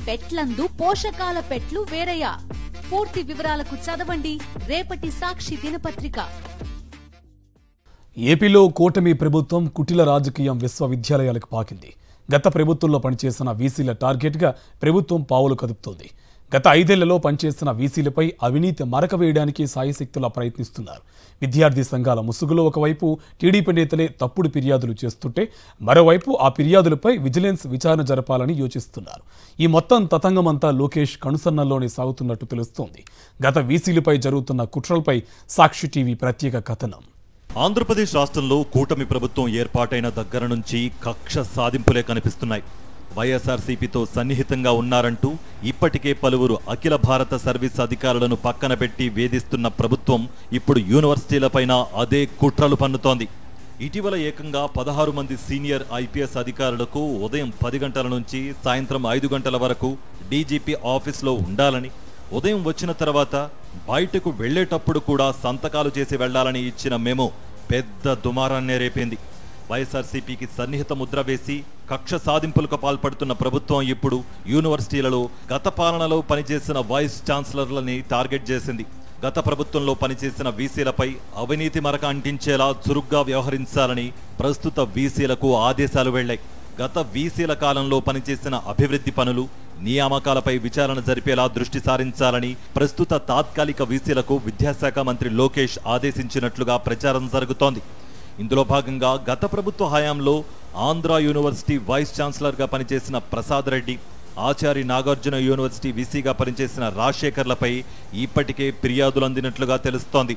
పెట్లందు పోషకాల పెట్లు వేరయ్యా? పూర్తి వివరాలకు చదవండి రేపటి సాక్షి దినపత్రిక. ఏపీలో కూటమి ప్రభుత్వం కుటిల రాజకీయం విశ్వవిద్యాలయాలకు పాకింది. గత ప్రభుత్వంలో పనిచేసిన వీసీల టార్గెట్గా ప్రభుత్వం పావులు కదుపుతోంది. గత 5 ఏళ్లలో పనిచేసిన వీసీలపై అవినీతి మరక వేయడానికి సాయశక్తులా ప్రయత్నిస్తున్నారు. విద్యార్థి సంఘాల ముసుగులో ఒకవైపు టీడీపీ నేతలే తప్పుడు ఫిర్యాదులు చేస్తుంటే, మరోవైపు ఆ ఫిర్యాదులపై విజిలెన్స్ విచారణ జరపాలని యోచిస్తున్నారు. ఈ మొత్తం తతంగమంతా లోకేష్ కనుసన్నల్లోనే సాగుతున్నట్టు తెలుస్తోంది. గత వీసీలపై జరుగుతున్న కుట్రలపై సాక్షి టీవీ ప్రత్యేక కథనం. ఆంధ్రప్రదేశ్ రాష్ట్రంలో కూటమి ప్రభుత్వం ఏర్పాటైన దగ్గర నుంచి కక్ష సాధింపులే కనిపిస్తున్నాయి. వైఎస్ఆర్సీపీతో సన్నిహితంగా ఉన్నారంటూ ఇప్పటికే పలువురు అఖిల భారత సర్వీస్ అధికారులను పక్కన పెట్టి వేధిస్తున్న ప్రభుత్వం ఇప్పుడు యూనివర్సిటీలపైన అదే కుట్రలు పన్నుతోంది. ఇటీవల ఏకంగా 16 మంది సీనియర్ ఐపీఎస్ అధికారులకు ఉదయం 10 గంటల నుంచి సాయంత్రం 5 గంటల వరకు డీజీపీ ఆఫీస్లో ఉండాలని, ఉదయం వచ్చిన తర్వాత బయటకు వెళ్లేటప్పుడు కూడా సంతకాలు చేసి వెళ్లాలని ఇచ్చిన మెమో పెద్ద దుమారాన్నే రేపింది. వైఎస్ఆర్సీపీకి సన్నిహిత ముద్ర వేసి కక్ష సాధింపులకు పాల్పడుతున్న ప్రభుత్వం ఇప్పుడు యూనివర్సిటీలలో గత పాలనలో పనిచేసిన వైస్ ఛాన్సలర్లని టార్గెట్ చేసింది. గత ప్రభుత్వంలో పనిచేసిన వీసీలపై అవినీతి మరక అంటించేలా చురుగ్గా వ్యవహరించాలని ప్రస్తుత వీసీలకు ఆదేశాలు వెళ్లాయి. గత వీసీల కాలంలో పనిచేసిన అభివృద్ధి పనులు, నియామకాలపై విచారణ జరిపేలా దృష్టి సారించాలని ప్రస్తుత తాత్కాలిక వీసీలకు విద్యాశాఖ మంత్రి లోకేష్ ఆదేశించినట్లుగా ప్రచారం జరుగుతోంది. ఇందులో భాగంగా గత ప్రభుత్వ హయాంలో ఆంధ్ర యూనివర్సిటీ వైస్ ఛాన్సలర్గా పనిచేసిన ప్రసాద్ రెడ్డి, ఆచారి నాగార్జున యూనివర్సిటీ వీసీగా పనిచేసిన రాజశేఖర్లపై ఇప్పటికే ఫిర్యాదులు అందినట్లుగా తెలుస్తోంది.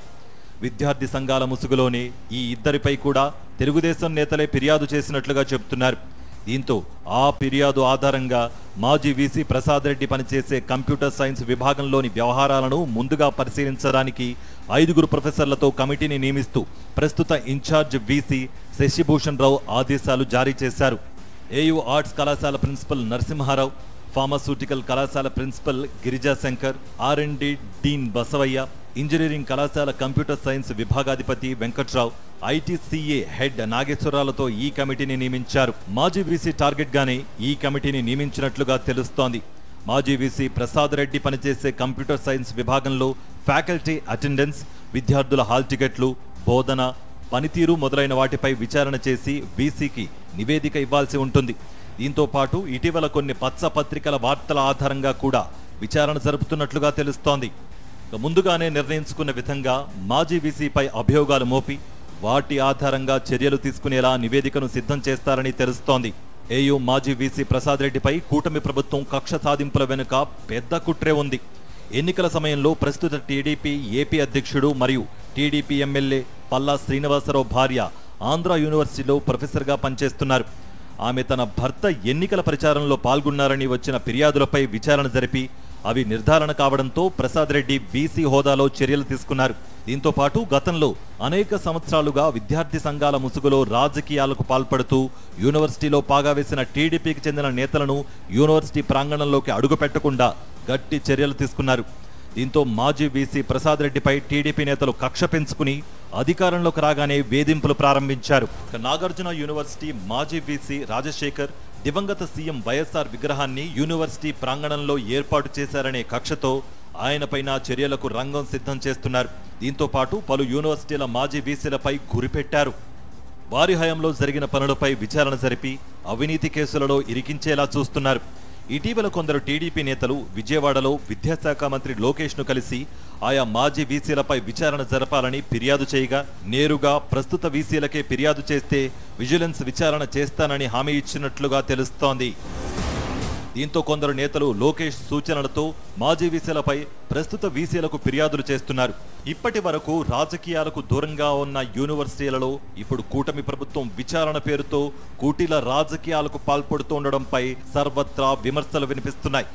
విద్యార్థి సంఘాల ముసుగులోనే ఈ ఇద్దరిపై కూడా తెలుగుదేశం నేతలే ఫిర్యాదు చేసినట్లుగా చెబుతున్నారు. దీంతో ఆ ఫిర్యాదు ఆధారంగా మాజీ వీసీ ప్రసాద్ రెడ్డి పనిచేసే కంప్యూటర్ సైన్స్ విభాగంలోని వ్యవహారాలను ముందుగా పరిశీలించడానికి 5 ప్రొఫెసర్లతో కమిటీని నియమిస్తూ ప్రస్తుత ఇన్ఛార్జ్ వీసీ శశిభూషణ్ రావు ఆదేశాలు జారీ చేశారు. ఏయూ ఆర్ట్స్ కళాశాల ప్రిన్సిపల్ నరసింహారావు, ఫార్మాస్యూటికల్ కళాశాల principal Girijashankar, R&D dean Basavayya, engineering కళాశాల కంప్యూటర్ సైన్స్ విభాగాధిపతి వెంకట్రావు, ITCA హెడ్ నాగేశ్వరరావులతో ఈ కమిటీని నియమించారు. మాజీ వీసీ టార్గెట్ గానే ఈ కమిటీని నియమించినట్లుగా తెలుస్తోంది. మాజీ వీసీ ప్రసాద్ రెడ్డి పనిచేసే కంప్యూటర్ సైన్స్ విభాగంలో ఫ్యాకల్టీ అటెండెన్స్, విద్యార్థుల హాల్ టికెట్లు, బోధన, పనితీరు మొదలైన వాటిపై విచారణ చేసి వీసీకి నివేదిక ఇవ్వాల్సి ఉంటుంది. దీంతో పాటు ఇటీవల కొన్ని పచ్చ పత్రికల వార్తల ఆధారంగా కూడా విచారణ జరుపుతున్నట్లుగా తెలుస్తోంది. ముందుగానే నిర్ణయించుకున్న విధంగా మాజీ వీసీపై అభియోగాలు మోపి వాటి ఆధారంగా చర్యలు తీసుకునేలా నివేదికను సిద్ధం చేస్తారని తెలుస్తోంది. ఏయూ మాజీ వీసీ ప్రసాద్ రెడ్డిపై కూటమి ప్రభుత్వం కక్ష సాధింపుల వెనుక పెద్ద కుట్రే ఉంది. ఎన్నికల సమయంలో ప్రస్తుత టీడీపీ ఏపీ అధ్యక్షుడు మరియు టీడీపీ ఎమ్మెల్యే పల్లా శ్రీనివాసరావు భార్య ఆంధ్ర యూనివర్సిటీలో ప్రొఫెసర్గా పనిచేస్తున్నారు. ఆమె తన భర్త ఎన్నికల ప్రచారంలో పాల్గొన్నారని వచ్చిన ఫిర్యాదులపై విచారణ జరిపి అవి నిర్ధారణ కావడంతో ప్రసాద్ రెడ్డి వీసీ హోదాలో చర్యలు తీసుకున్నారు. దీంతో పాటు గతంలో అనేక సంవత్సరాలుగా విద్యార్థి సంఘాల ముసుగులో రాజకీయాలకు పాల్పడుతూ యూనివర్సిటీలో పాగా వేసిన టీడీపీకి చెందిన నేతలను యూనివర్సిటీ ప్రాంగణంలోకి అడుగుపెట్టకుండా గట్టి చర్యలు తీసుకున్నారు. దీంతో మాజీ వీసీ ప్రసాద్ రెడ్డిపై టీడీపీ నేతలు కక్ష పెంచుకుని అధికారంలోకి రాగానే వేధింపులు ప్రారంభించారు. నాగార్జున యూనివర్సిటీ మాజీ వీసీ రాజశేఖర్ దివంగత సీఎం వైఎస్ఆర్ విగ్రహాన్ని యూనివర్సిటీ ప్రాంగణంలో ఏర్పాటు చేశారనే కక్షతో ఆయనపైన చర్యలకు రంగం సిద్ధం చేస్తున్నారు. దీంతో పాటు పలు యూనివర్సిటీల మాజీ వీసీలపై గురిపెట్టారు. వారి హయాంలో జరిగిన పనులపై విచారణ జరిపి అవినీతి కేసులలో ఇరికించేలా చూస్తున్నారు. ఇటీవల కొందరు టీడీపీ నేతలు విజయవాడలో విద్యాశాఖ మంత్రి లోకేష్ను కలిసి ఆయా మాజీ వీసీలపై విచారణ జరపాలని ఫిర్యాదు చేయగా, నేరుగా ప్రస్తుత వీసీలకే ఫిర్యాదు చేస్తే విజిలెన్స్ విచారణ చేస్తానని హామీ ఇచ్చినట్లుగా తెలుస్తోంది. దీంతో కొందరు నేతలు లోకేష్ సూచనలతో మాజీ వీసీలపై ప్రస్తుత వీసీలకు ఫిర్యాదులు చేస్తున్నారు. ఇప్పటి వరకు రాజకీయాలకు దూరంగా ఉన్న యూనివర్సిటీలలో ఇప్పుడు కూటమి ప్రభుత్వం విచారణ పేరుతో కుటిల రాజకీయాలకు పాల్పడుతుండడంపై సర్వత్రా విమర్శలు వినిపిస్తున్నాయి.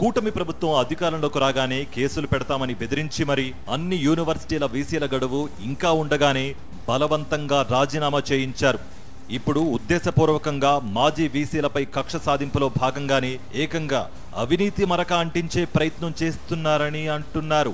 కూటమి ప్రభుత్వం అధికారంలోకి రాగానే కేసులు పెడతామని బెదిరించి మరి అన్ని యూనివర్సిటీల వీసీల గడువు ఇంకా ఉండగానే బలవంతంగా రాజీనామా చేయించారు. ఇప్పుడు ఉద్దేశపూర్వకంగా మాజీ వీసీలపై కక్ష సాధింపులో భాగంగానే ఏకంగా అవినీతి మరక అంటించే ప్రయత్నం చేస్తున్నారని అంటున్నారు.